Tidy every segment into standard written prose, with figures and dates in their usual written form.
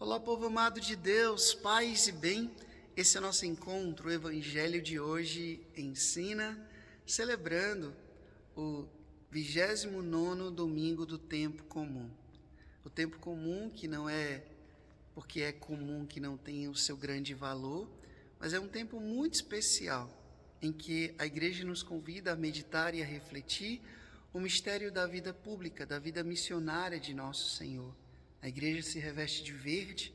Olá, povo amado de Deus, paz e bem. Esse é o nosso encontro. O Evangelho de hoje ensina, celebrando o 29º domingo do tempo comum. O tempo comum que não é porque é comum que não tenha o seu grande valor, mas é um tempo muito especial em que a igreja nos convida a meditar e a refletir o mistério da vida pública, da vida missionária de nosso Senhor. A igreja se reveste de verde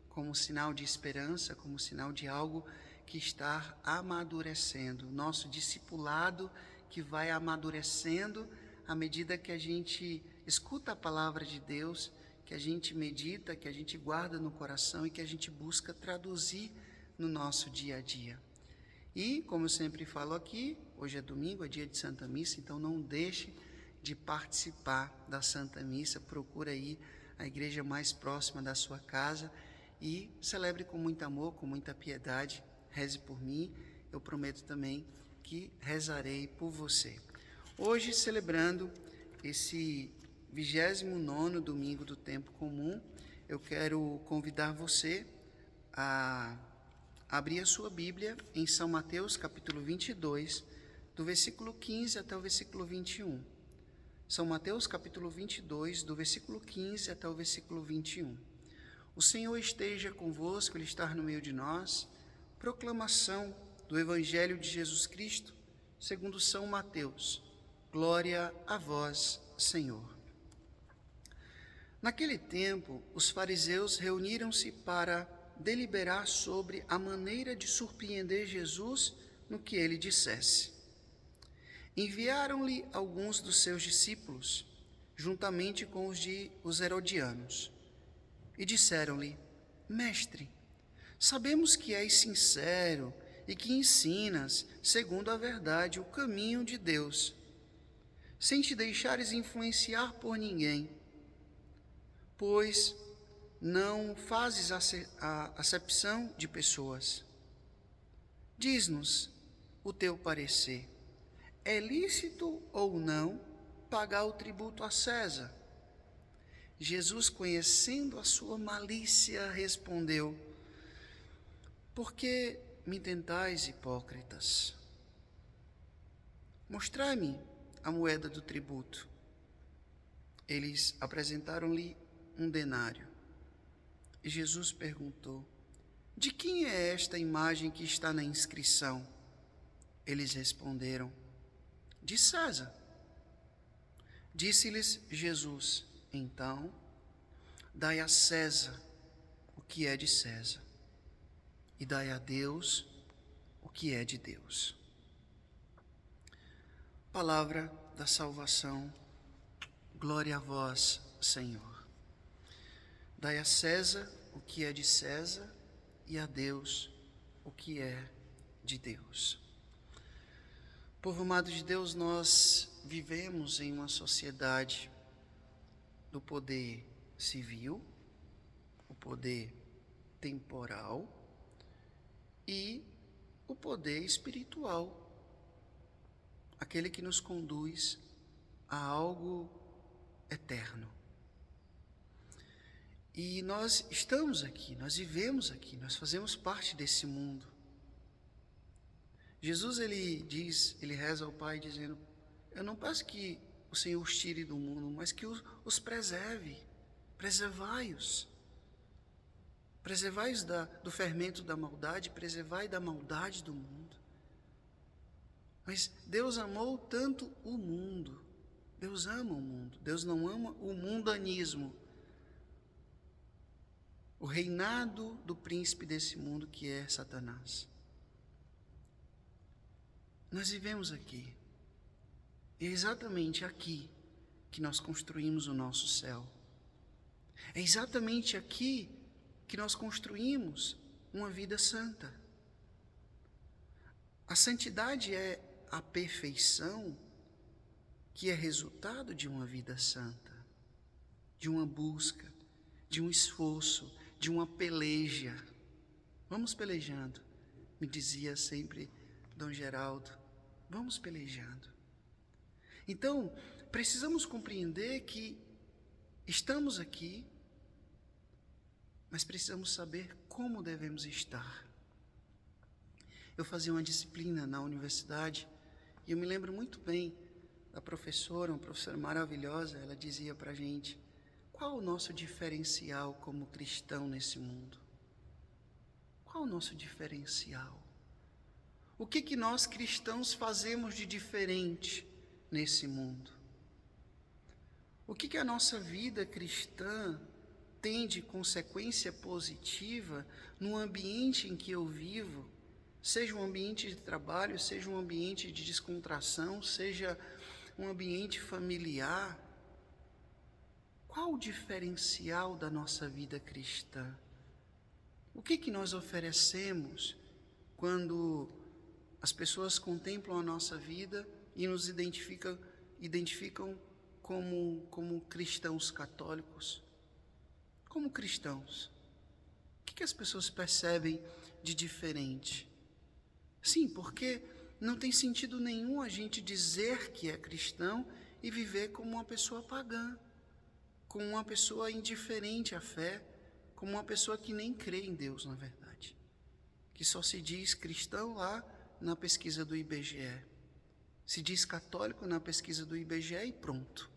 como sinal de esperança, como sinal de algo que está amadurecendo. Nosso discipulado que vai amadurecendo à medida que a gente escuta a palavra de Deus, que a gente medita, que a gente guarda no coração e que a gente busca traduzir no nosso dia a dia. E, como eu sempre falo aqui, hoje é domingo, é dia de Santa Missa, então não deixe de participar da Santa Missa. Procura aí a igreja mais próxima da sua casa e celebre com muito amor, com muita piedade. Reze por mim, eu prometo também que rezarei por você. Hoje, celebrando esse 29º domingo do tempo comum, eu quero convidar você a abrir a sua Bíblia em São Mateus, capítulo 22, do versículo 15 até o versículo 21. São Mateus, capítulo 22, do versículo 15 até o versículo 21. O Senhor esteja convosco, Ele está no meio de nós. Proclamação do Evangelho de Jesus Cristo, segundo São Mateus. Glória a vós, Senhor. Naquele tempo, os fariseus reuniram-se para deliberar sobre a maneira de surpreender Jesus no que ele dissesse. Enviaram-lhe alguns dos seus discípulos, juntamente com os herodianos, e disseram-lhe: Mestre, sabemos que és sincero e que ensinas, segundo a verdade, o caminho de Deus, sem te deixares influenciar por ninguém, pois não fazes acepção de pessoas. Diz-nos o teu parecer. É lícito ou não pagar o tributo a César? Jesus, conhecendo a sua malícia, respondeu: Por que me tentais, hipócritas? Mostrai-me a moeda do tributo. Eles apresentaram-lhe um denário. E Jesus perguntou: De quem é esta imagem que está na inscrição? Eles responderam: De César. Disse-lhes Jesus: Então, dai a César o que é de César, e dai a Deus o que é de Deus. Palavra da salvação, glória a vós, Senhor. Dai a César o que é de César e a Deus o que é de Deus. Povo amado de Deus, nós vivemos em uma sociedade do poder civil, o poder temporal e o poder espiritual, aquele que nos conduz a algo eterno. E nós estamos aqui, nós vivemos aqui, nós fazemos parte desse mundo. Jesus, ele reza ao Pai dizendo: eu não peço que o Senhor os tire do mundo, mas que os preserve, preservai-os. Preservai-os do fermento da maldade, preservai da maldade do mundo. Mas Deus amou tanto o mundo, Deus ama o mundo, Deus não ama o mundanismo, o reinado do príncipe desse mundo que é Satanás. Nós vivemos aqui, e é exatamente aqui que nós construímos o nosso céu. É exatamente aqui que nós construímos uma vida santa. A santidade é a perfeição que é resultado de uma vida santa, de uma busca, de um esforço, de uma peleja. Vamos pelejando, me dizia sempre Dom Geraldo, vamos pelejando. Então, precisamos compreender que estamos aqui, mas precisamos saber como devemos estar. Eu fazia uma disciplina na universidade e eu me lembro muito bem da professora, uma professora maravilhosa. Ela dizia para a gente: qual o nosso diferencial como cristão nesse mundo? Qual o nosso diferencial? O que nós cristãos fazemos de diferente nesse mundo? O que a nossa vida cristã tem de consequência positiva no ambiente em que eu vivo, seja um ambiente de trabalho, seja um ambiente de descontração, seja um ambiente familiar? Qual o diferencial da nossa vida cristã? O que nós oferecemos quando as pessoas contemplam a nossa vida e nos identificam como cristãos católicos? Como cristãos? O que as pessoas percebem de diferente? Sim, porque não tem sentido nenhum a gente dizer que é cristão e viver como uma pessoa pagã, como uma pessoa indiferente à fé, como uma pessoa que nem crê em Deus, na verdade, que só se diz cristão lá na pesquisa do IBGE, se diz católico na pesquisa do IBGE e pronto.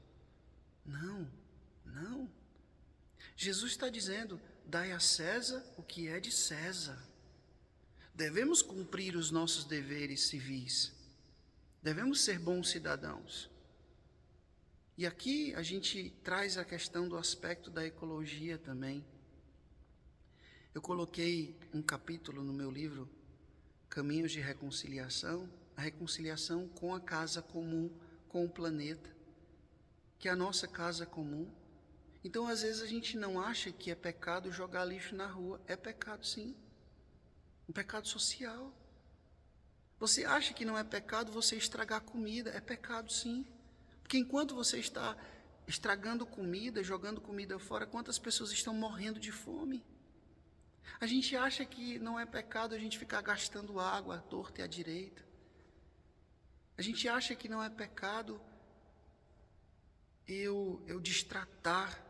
Não. Jesus está dizendo: dai a César o que é de César. Devemos cumprir os nossos deveres civis, devemos ser bons cidadãos. E aqui a gente traz a questão do aspecto da ecologia também. Eu coloquei um capítulo no meu livro, Caminhos de Reconciliação, a reconciliação com a casa comum, com o planeta, que é a nossa casa comum. Então, às vezes, a gente não acha que é pecado jogar lixo na rua. É pecado, sim. Um pecado social. Você acha que não é pecado você estragar comida? É pecado, sim. Porque enquanto você está estragando comida, jogando comida fora, quantas pessoas estão morrendo de fome? A gente acha que não é pecado a gente ficar gastando água à torta e à direita. A gente acha que não é pecado eu destratar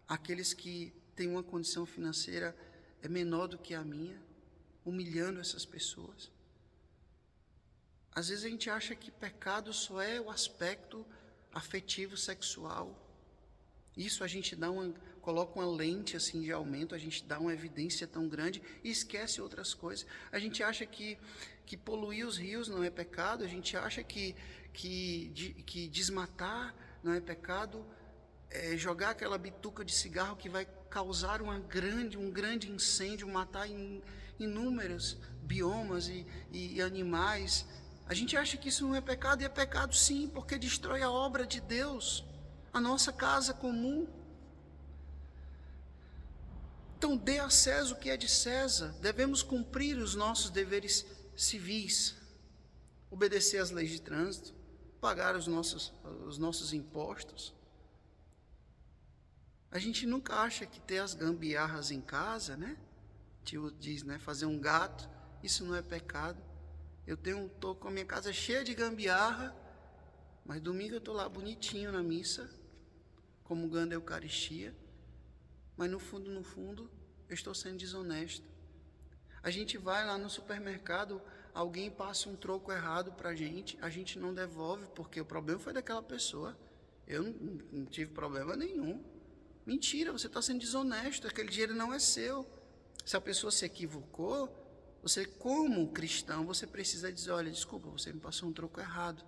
aqueles que têm uma condição financeira menor do que a minha, humilhando essas pessoas. Às vezes a gente acha que pecado só é o aspecto afetivo, sexual. Isso a gente coloca uma lente assim de aumento, a gente dá uma evidência tão grande e esquece outras coisas. A gente acha que poluir os rios não é pecado, a gente acha que desmatar não é pecado, jogar aquela bituca de cigarro que vai causar um grande incêndio, matar inúmeros biomas e animais. A gente acha que isso não é pecado, e é pecado sim, porque destrói a obra de Deus, a nossa casa comum. Então, dê a César o que é de César. Devemos cumprir os nossos deveres civis, obedecer às leis de trânsito, pagar os nossos impostos. A gente nunca acha que ter as gambiarras em casa, né? Tio diz, né? Fazer um gato, isso não é pecado. Eu estou com a minha casa cheia de gambiarra, mas domingo eu estou lá bonitinho na missa, comungando a Eucaristia, mas no fundo, eu estou sendo desonesto. A gente vai lá no supermercado, alguém passa um troco errado para a gente não devolve, porque o problema foi daquela pessoa. Eu não tive problema nenhum. Mentira, você está sendo desonesto, aquele dinheiro não é seu. Se a pessoa se equivocou, você, como cristão, você precisa dizer: olha, desculpa, você me passou um troco errado.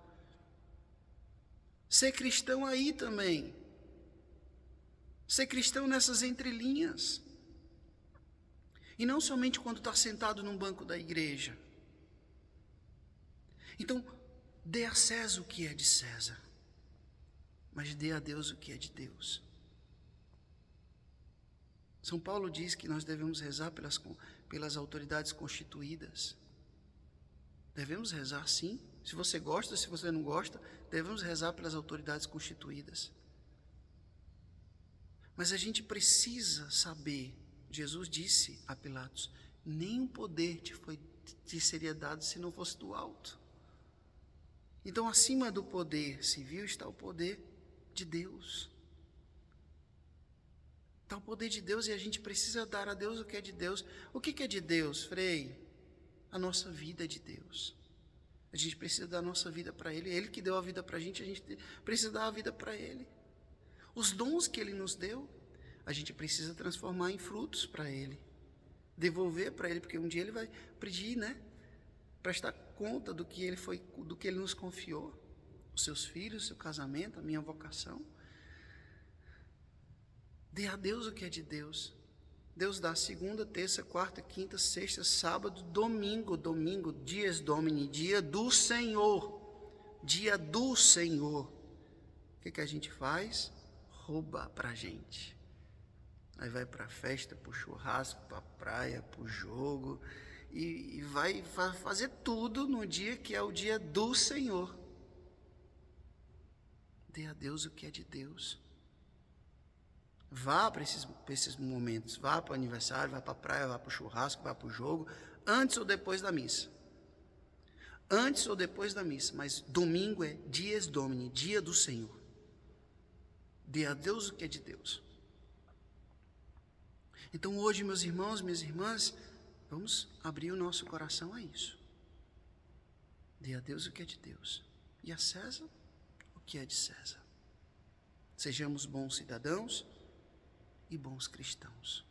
Ser cristão aí também. Ser cristão nessas entrelinhas. E não somente quando está sentado num banco da igreja. Então, dê a César o que é de César, mas dê a Deus o que é de Deus. São Paulo diz que nós devemos rezar pelas autoridades constituídas. Devemos rezar, sim. Se você gosta, se você não gosta, devemos rezar pelas autoridades constituídas. Mas a gente precisa saber, Jesus disse a Pilatos: nenhum poder te seria dado se não fosse do alto. Então, acima do poder civil está o poder de Deus. Está o poder de Deus e a gente precisa dar a Deus o que é de Deus. O que é de Deus, Frei? A nossa vida é de Deus. A gente precisa dar a nossa vida para Ele. Ele que deu a vida para a gente precisa dar a vida para Ele. Os dons que Ele nos deu, a gente precisa transformar em frutos para Ele. Devolver para Ele, porque um dia Ele vai pedir, né? Prestar conta do que Ele nos confiou. Os seus filhos, o seu casamento, a minha vocação. Dê a Deus o que é de Deus. Deus dá segunda, terça, quarta, quinta, sexta, sábado, domingo, dias Domini, dia do Senhor. Dia do Senhor. O que a gente faz? Rouba pra gente. Aí vai pra festa, pro churrasco, pra praia, pro jogo. E vai fazer tudo no dia que é o dia do Senhor. Dê a Deus o que é de Deus. Vá para esses momentos, vá para o aniversário, vá para a praia, vá para o churrasco, vá para o jogo, antes ou depois da missa. Antes ou depois da missa, mas domingo é dies Domini, dia do Senhor. Dê a Deus o que é de Deus. Então hoje, meus irmãos, minhas irmãs, vamos abrir o nosso coração a isso. Dê a Deus o que é de Deus, e a César o que é de César. Sejamos bons cidadãos e bons cristãos.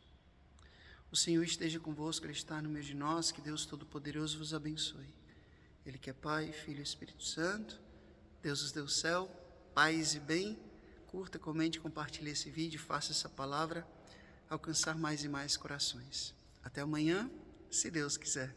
O Senhor esteja convosco, Ele está no meio de nós, que Deus Todo-Poderoso vos abençoe. Ele que é Pai, Filho e Espírito Santo, Deus os deu o céu, paz e bem. Curta, comente, compartilhe esse vídeo, faça essa palavra alcançar mais e mais corações. Até amanhã, se Deus quiser.